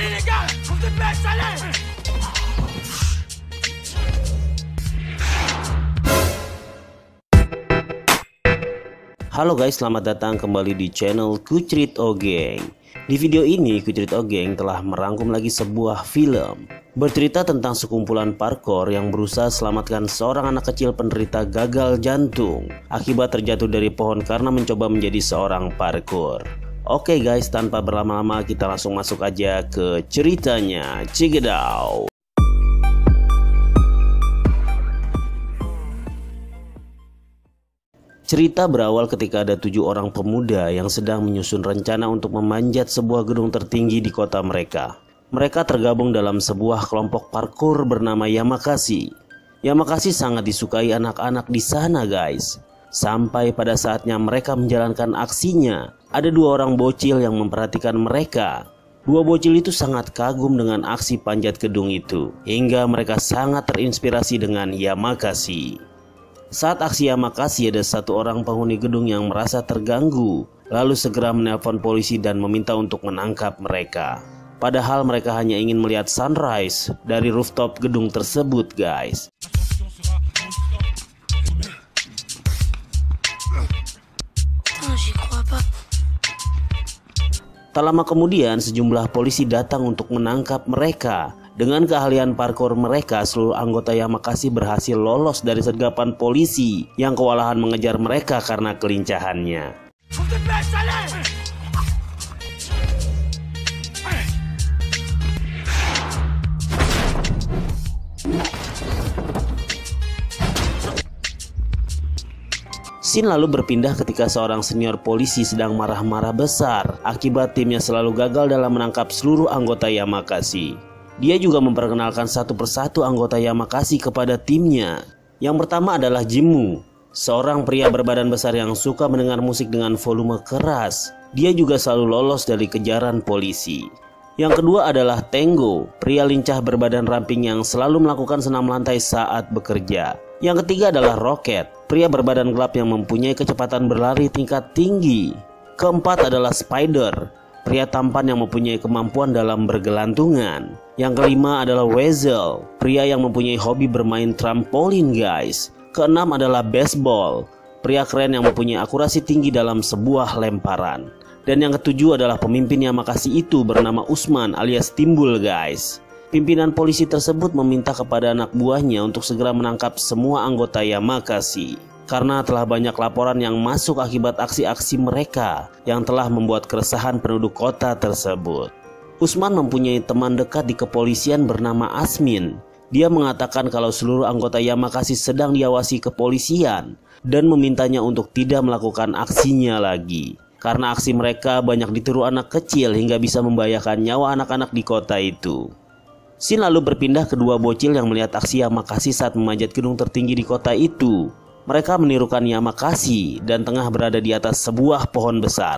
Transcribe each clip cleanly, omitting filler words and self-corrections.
Halo guys, selamat datang kembali di channel Kucrit Ogeng. Di video ini Kucrit Ogeng telah merangkum lagi sebuah film bercerita tentang sekumpulan parkour yang berusaha selamatkan seorang anak kecil penderita gagal jantung akibat terjatuh dari pohon karena mencoba menjadi seorang parkour. Oke guys, tanpa berlama-lama kita langsung masuk aja ke ceritanya. Check it out. Cerita berawal ketika ada 7 orang pemuda yang sedang menyusun rencana untuk memanjat sebuah gedung tertinggi di kota mereka. Mereka tergabung dalam sebuah kelompok parkour bernama Yamakasi. Yamakasi sangat disukai anak-anak di sana guys. Sampai pada saatnya mereka menjalankan aksinya, ada 2 orang bocil yang memperhatikan mereka. 2 bocil itu sangat kagum dengan aksi panjat gedung itu, hingga mereka sangat terinspirasi dengan Yamakasi. Saat aksi Yamakasi, ada 1 orang penghuni gedung yang merasa terganggu, lalu segera menelpon polisi dan meminta untuk menangkap mereka. Padahal mereka hanya ingin melihat sunrise dari rooftop gedung tersebut guys. Tak lama kemudian sejumlah polisi datang untuk menangkap mereka. Dengan keahlian parkour mereka, seluruh anggota Yamakasi berhasil lolos dari sergapan polisi yang kewalahan mengejar mereka karena kelincahannya. Scene lalu berpindah ketika seorang senior polisi sedang marah-marah besar akibat timnya selalu gagal dalam menangkap seluruh anggota Yamakasi. Dia juga memperkenalkan satu persatu anggota Yamakasi kepada timnya. Yang pertama adalah Jimmu, seorang pria berbadan besar yang suka mendengar musik dengan volume keras. Dia juga selalu lolos dari kejaran polisi. Yang kedua adalah Tengo, pria lincah berbadan ramping yang selalu melakukan senam lantai saat bekerja. Yang ketiga adalah Rocket, pria berbadan gelap yang mempunyai kecepatan berlari tingkat tinggi. Keempat adalah Spider, pria tampan yang mempunyai kemampuan dalam bergelantungan. Yang kelima adalah Weasel, pria yang mempunyai hobi bermain trampolin guys. Keenam adalah Baseball, pria keren yang mempunyai akurasi tinggi dalam sebuah lemparan. Dan yang ketujuh adalah pemimpin Yamakasi itu bernama Usman alias Timbul guys. Pimpinan polisi tersebut meminta kepada anak buahnya untuk segera menangkap semua anggota Yamakasi, karena telah banyak laporan yang masuk akibat aksi-aksi mereka yang telah membuat keresahan penduduk kota tersebut. Usman mempunyai teman dekat di kepolisian bernama Asmin. Dia mengatakan kalau seluruh anggota Yamakasi sedang diawasi kepolisian dan memintanya untuk tidak melakukan aksinya lagi, karena aksi mereka banyak ditiru anak kecil hingga bisa membahayakan nyawa anak-anak di kota itu. Scene lalu berpindah ke 2 bocil yang melihat aksi Yamakasi saat memanjat gedung tertinggi di kota itu. Mereka menirukan Yamakasi dan tengah berada di atas sebuah pohon besar.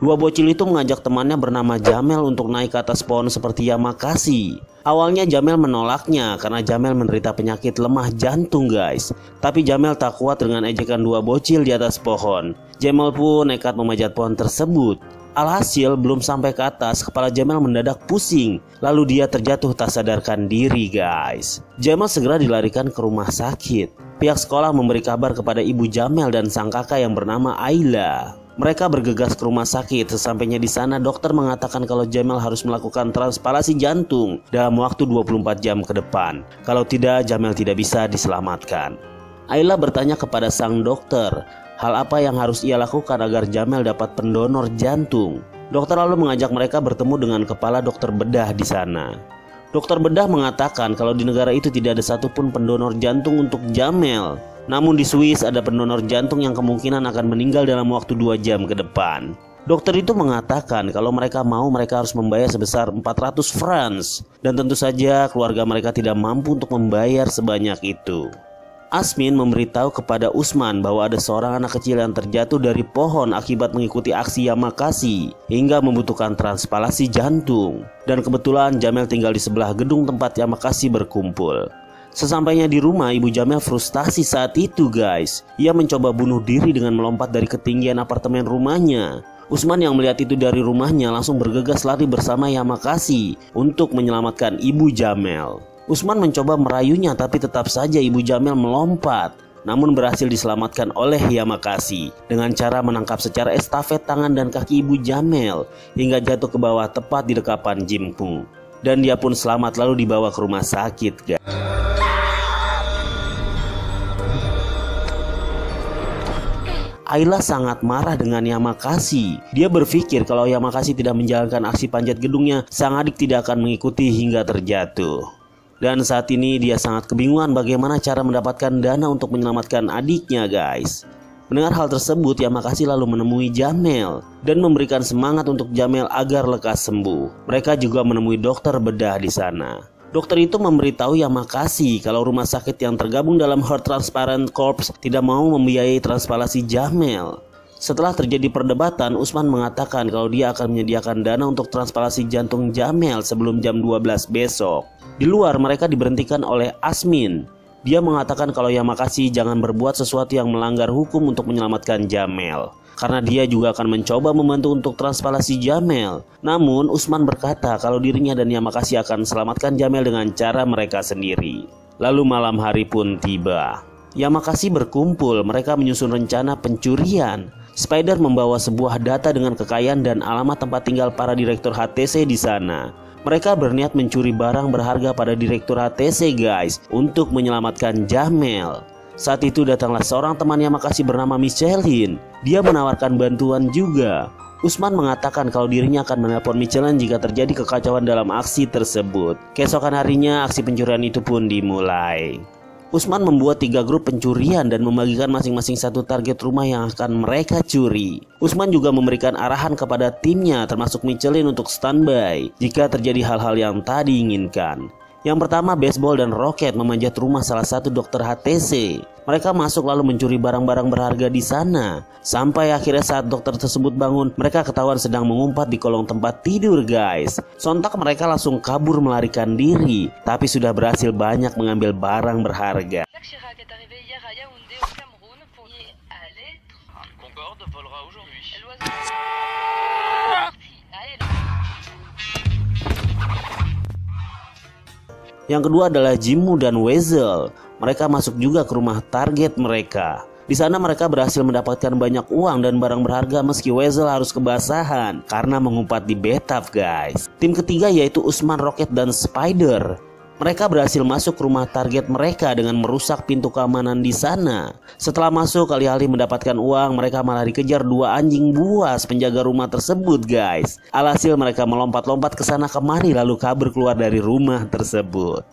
2 bocil itu mengajak temannya bernama Jamel untuk naik ke atas pohon seperti Yamakasi. Awalnya Jamel menolaknya karena Jamel menderita penyakit lemah jantung guys. Tapi Jamel tak kuat dengan ejekan 2 bocil di atas pohon. Jamel pun nekat memanjat pohon tersebut. Alhasil belum sampai ke atas, kepala Jamel mendadak pusing. Lalu dia terjatuh tak sadarkan diri guys. Jamel segera dilarikan ke rumah sakit. Pihak sekolah memberi kabar kepada ibu Jamel dan sang kakak yang bernama Ayla. Mereka bergegas ke rumah sakit. Sesampainya di sana, dokter mengatakan kalau Jamel harus melakukan transplantasi jantung dalam waktu 24 jam ke depan. Kalau tidak, Jamel tidak bisa diselamatkan. Ayla bertanya kepada sang dokter, hal apa yang harus ia lakukan agar Jamel dapat pendonor jantung. Dokter lalu mengajak mereka bertemu dengan kepala dokter bedah di sana. Dokter bedah mengatakan kalau di negara itu tidak ada satupun pendonor jantung untuk Jamel. Namun di Swiss ada pendonor jantung yang kemungkinan akan meninggal dalam waktu 2 jam ke depan. Dokter itu mengatakan kalau mereka mau, mereka harus membayar sebesar 400 francs. Dan tentu saja keluarga mereka tidak mampu untuk membayar sebanyak itu. Asmin memberitahu kepada Usman bahwa ada seorang anak kecil yang terjatuh dari pohon akibat mengikuti aksi Yamakasi hingga membutuhkan transplantasi jantung. Dan kebetulan Jamel tinggal di sebelah gedung tempat Yamakasi berkumpul. Sesampainya di rumah, ibu Jamel frustasi saat itu guys. Ia mencoba bunuh diri dengan melompat dari ketinggian apartemen rumahnya. Usman yang melihat itu dari rumahnya langsung bergegas lari bersama Yamakasi untuk menyelamatkan Ibu Jamel. Usman mencoba merayunya tapi tetap saja Ibu Jamel melompat, namun berhasil diselamatkan oleh Yamakasi dengan cara menangkap secara estafet tangan dan kaki Ibu Jamel hingga jatuh ke bawah tepat di dekapan Jimpung. Dan dia pun selamat lalu dibawa ke rumah sakit, guys. Ayla sangat marah dengan Yamakasi. Dia berpikir kalau Yamakasi tidak menjalankan aksi panjat gedungnya, sang adik tidak akan mengikuti hingga terjatuh. Dan saat ini dia sangat kebingungan bagaimana cara mendapatkan dana untuk menyelamatkan adiknya, guys. Mendengar hal tersebut, Yamakasi lalu menemui Jamel dan memberikan semangat untuk Jamel agar lekas sembuh. Mereka juga menemui dokter bedah di sana. Dokter itu memberitahu Yamakasi kalau rumah sakit yang tergabung dalam Heart Transplant Corps tidak mau membiayai transplantasi Jamel. Setelah terjadi perdebatan, Usman mengatakan kalau dia akan menyediakan dana untuk transplantasi jantung Jamel sebelum jam 12 besok. Di luar mereka diberhentikan oleh Asmin. Dia mengatakan kalau Yamakasi jangan berbuat sesuatu yang melanggar hukum untuk menyelamatkan Jamel, karena dia juga akan mencoba membantu untuk transplantasi Jamel. Namun Usman berkata kalau dirinya dan Yamakasi akan selamatkan Jamel dengan cara mereka sendiri. Lalu malam hari pun tiba. Yamakasi berkumpul, mereka menyusun rencana pencurian. Spider membawa sebuah data dengan kekayaan dan alamat tempat tinggal para direktur HTC di sana. Mereka berniat mencuri barang berharga pada direktur HTC, guys, untuk menyelamatkan Jamel. Saat itu datanglah seorang teman Yamakasi bernama Michelin. Dia menawarkan bantuan juga. Usman mengatakan kalau dirinya akan menelpon Michelin jika terjadi kekacauan dalam aksi tersebut. Keesokan harinya aksi pencurian itu pun dimulai. Usman membuat 3 grup pencurian dan membagikan masing-masing satu target rumah yang akan mereka curi. Usman juga memberikan arahan kepada timnya termasuk Michelin untuk standby jika terjadi hal-hal yang tak diinginkan. Yang pertama, baseball dan roket memanjat rumah salah satu dokter HTC. Mereka masuk lalu mencuri barang-barang berharga di sana. Sampai akhirnya saat dokter tersebut bangun, mereka ketahuan sedang mengumpat di kolong tempat tidur, guys. Sontak mereka langsung kabur melarikan diri, tapi sudah berhasil banyak mengambil barang berharga. Yang kedua adalah Jimmu dan Weasel. Mereka masuk juga ke rumah target mereka. Di sana mereka berhasil mendapatkan banyak uang dan barang berharga meski Weasel harus kebasahan karena mengumpat di bathtub, guys. Tim ketiga yaitu Usman, Rocket, dan Spider. Mereka berhasil masuk ke rumah target mereka dengan merusak pintu keamanan di sana. Setelah masuk, alih-alih mendapatkan uang, mereka malah dikejar 2 anjing buas penjaga rumah tersebut, guys. Alhasil mereka melompat-lompat ke sana kemari lalu kabur keluar dari rumah tersebut.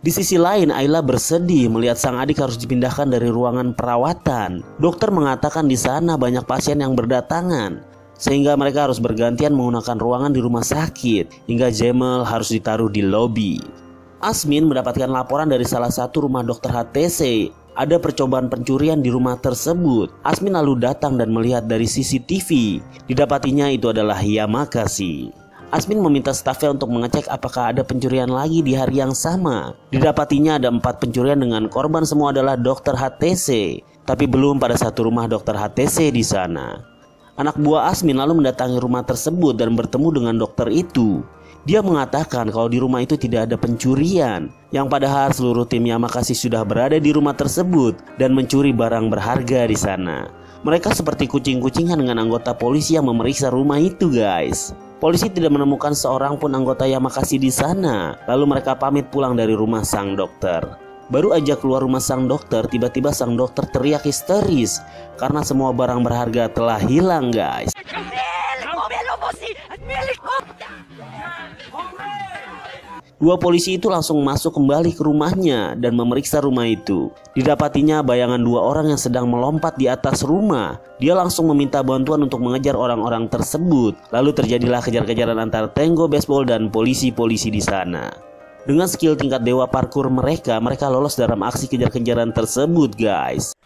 Di sisi lain, Ayla bersedih melihat sang adik harus dipindahkan dari ruangan perawatan. Dokter mengatakan di sana banyak pasien yang berdatangan, sehingga mereka harus bergantian menggunakan ruangan di rumah sakit hingga Jamel harus ditaruh di lobi. Asmin mendapatkan laporan dari salah satu rumah dokter HTC. Ada percobaan pencurian di rumah tersebut. Asmin lalu datang dan melihat dari CCTV. Didapatinya itu adalah Yamakasi. Asmin meminta stafnya untuk mengecek apakah ada pencurian lagi di hari yang sama. Didapatinya ada 4 pencurian dengan korban semua adalah dokter HTC. Tapi belum pada satu rumah dokter HTC di sana. Anak buah Asmin lalu mendatangi rumah tersebut dan bertemu dengan dokter itu. Dia mengatakan kalau di rumah itu tidak ada pencurian, yang padahal seluruh tim Yamakasi sudah berada di rumah tersebut dan mencuri barang berharga di sana. Mereka seperti kucing-kucingan dengan anggota polisi yang memeriksa rumah itu, guys. Polisi tidak menemukan seorang pun anggota Yamakasi di sana. Lalu mereka pamit pulang dari rumah sang dokter. Baru aja keluar rumah sang dokter, tiba-tiba sang dokter teriak histeris karena semua barang berharga telah hilang, guys. Dua polisi itu langsung masuk kembali ke rumahnya dan memeriksa rumah itu. Didapatinya bayangan 2 orang yang sedang melompat di atas rumah. Dia langsung meminta bantuan untuk mengejar orang-orang tersebut. Lalu terjadilah kejar-kejaran antara Tango Baseball dan polisi-polisi di sana. Dengan skill tingkat dewa parkur mereka lolos dalam aksi kejar-kejaran tersebut, guys.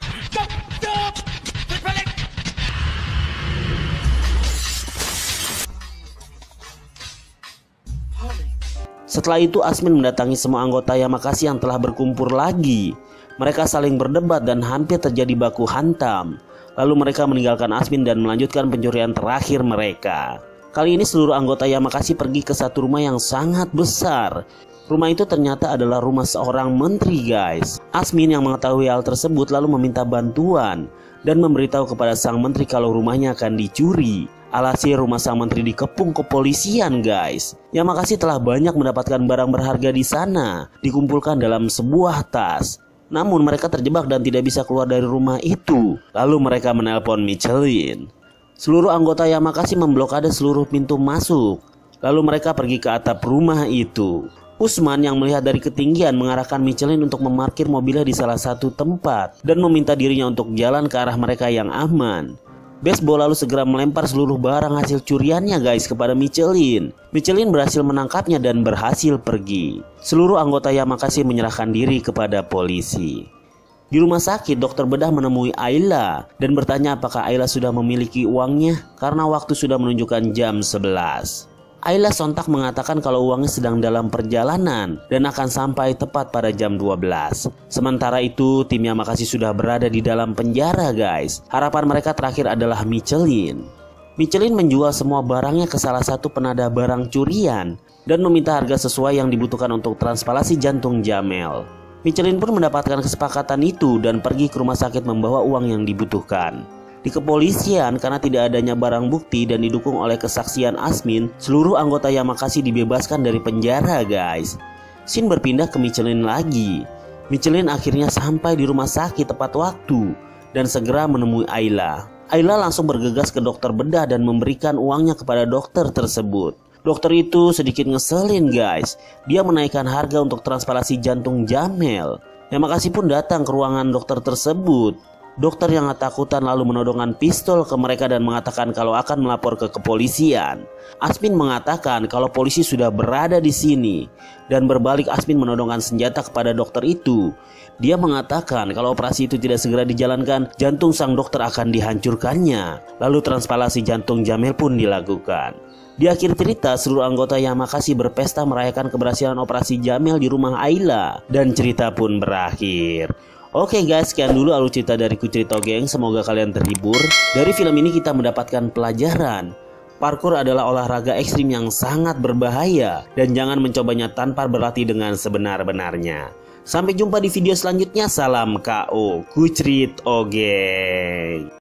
Setelah itu Asmin mendatangi semua anggota Yamakasi yang telah berkumpul lagi. Mereka saling berdebat dan hampir terjadi baku hantam. Lalu mereka meninggalkan Asmin dan melanjutkan pencurian terakhir mereka. Kali ini seluruh anggota Yamakasi pergi ke satu rumah yang sangat besar. Rumah itu ternyata adalah rumah seorang menteri, guys. Asmin yang mengetahui hal tersebut lalu meminta bantuan dan memberitahu kepada sang menteri kalau rumahnya akan dicuri. Alhasil rumah sang menteri dikepung kepolisian, guys. Yamakasi telah banyak mendapatkan barang berharga di sana, dikumpulkan dalam sebuah tas. Namun mereka terjebak dan tidak bisa keluar dari rumah itu. Lalu mereka menelpon Michelin. Seluruh anggota Yamakasi memblokade seluruh pintu masuk. Lalu mereka pergi ke atap rumah itu. Usman yang melihat dari ketinggian mengarahkan Michelin untuk memarkir mobilnya di salah satu tempat dan meminta dirinya untuk jalan ke arah mereka yang aman. Baseball lalu segera melempar seluruh barang hasil curiannya, guys, kepada Michelin. Michelin berhasil menangkapnya dan berhasil pergi. Seluruh anggota Yamakasi menyerahkan diri kepada polisi. Di rumah sakit, dokter bedah menemui Ayla dan bertanya apakah Ayla sudah memiliki uangnya karena waktu sudah menunjukkan jam 11. Ayla sontak mengatakan kalau uangnya sedang dalam perjalanan dan akan sampai tepat pada jam 12. Sementara itu, tim Yamakasi sudah berada di dalam penjara, guys. Harapan mereka terakhir adalah Michelin. Michelin menjual semua barangnya ke salah satu penadah barang curian dan meminta harga sesuai yang dibutuhkan untuk transplantasi jantung Jamel. Michelin pun mendapatkan kesepakatan itu dan pergi ke rumah sakit membawa uang yang dibutuhkan. Di kepolisian, karena tidak adanya barang bukti dan didukung oleh kesaksian Asmin, seluruh anggota Yamakasi dibebaskan dari penjara, guys. Scene berpindah ke Michelin lagi. Michelin akhirnya sampai di rumah sakit tepat waktu dan segera menemui Ayla. Ayla langsung bergegas ke dokter bedah dan memberikan uangnya kepada dokter tersebut. Dokter itu sedikit ngeselin, guys. Dia menaikkan harga untuk transplantasi jantung Jamel. Yamakasi pun datang ke ruangan dokter tersebut. Dokter yang ketakutan lalu menodongkan pistol ke mereka dan mengatakan kalau akan melapor ke kepolisian. Asmin mengatakan kalau polisi sudah berada di sini dan berbalik Asmin menodongkan senjata kepada dokter itu. Dia mengatakan kalau operasi itu tidak segera dijalankan, jantung sang dokter akan dihancurkannya. Lalu transplantasi jantung Jamel pun dilakukan. Di akhir cerita, seluruh anggota Yamakasi berpesta merayakan keberhasilan operasi Jamel di rumah Ayla dan cerita pun berakhir. Oke guys, sekian dulu alur cerita dari Kucerito Geng. Semoga kalian terhibur. Dari film ini kita mendapatkan pelajaran. Parkour adalah olahraga ekstrim yang sangat berbahaya dan jangan mencobanya tanpa berlatih dengan sebenar-benarnya. Sampai jumpa di video selanjutnya. Salam KO Kucerito Geng.